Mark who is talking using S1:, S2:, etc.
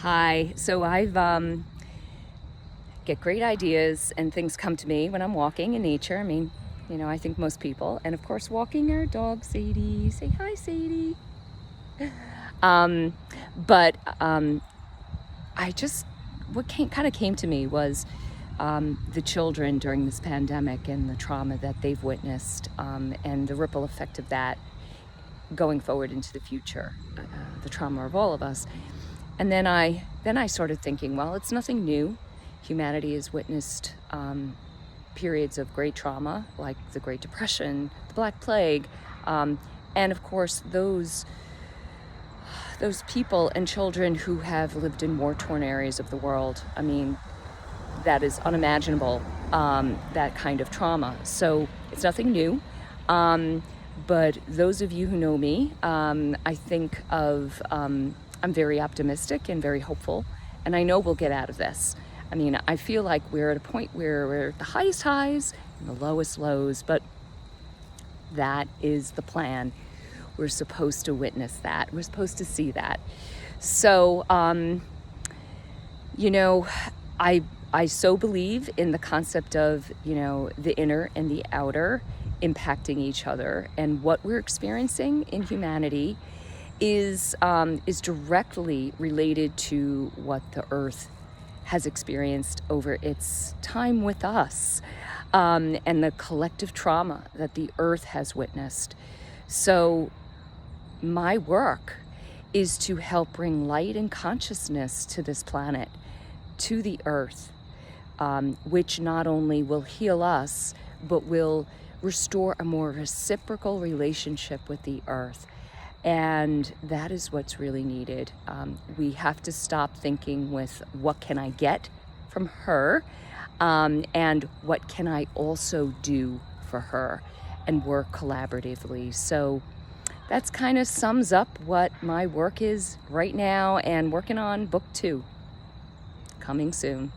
S1: Hi. So I've get great ideas and things come to me when I'm walking in nature. I mean, I think most people. And of course, walking our dog, Sadie. Say hi, Sadie. Um, but I just, what kind of came to me was the children during this pandemic and the trauma that they've witnessed, and the ripple effect of that going forward into the future, the trauma of all of us. And then I started thinking, well, it's nothing new. Humanity has witnessed periods of great trauma, like the Great Depression, the Black Plague, and of course those people and children who have lived in war-torn areas of the world. I mean, that is unimaginable, that kind of trauma. So it's nothing new. But those of you who know me, I think I'm very optimistic and very hopeful, and I know we'll get out of this. I mean, I feel like we're at a point where we're at the highest highs and the lowest lows, but that is the plan. We're supposed to witness that. We're supposed to see that. So, I so believe in the concept of, the inner and the outer impacting each other, and what we're experiencing in humanity is directly related to what the earth has experienced over its time with us, and the collective trauma that the earth has witnessed. So my work is to help bring light and consciousness to this planet, to the earth, which not only will heal us, but will restore a more reciprocal relationship with the earth. And that is what's really needed. We have to stop thinking with what can I get from her, and what can I also do for her, and work collaboratively. So that's kind of sums up what my work is right now, and working on book 2, coming soon.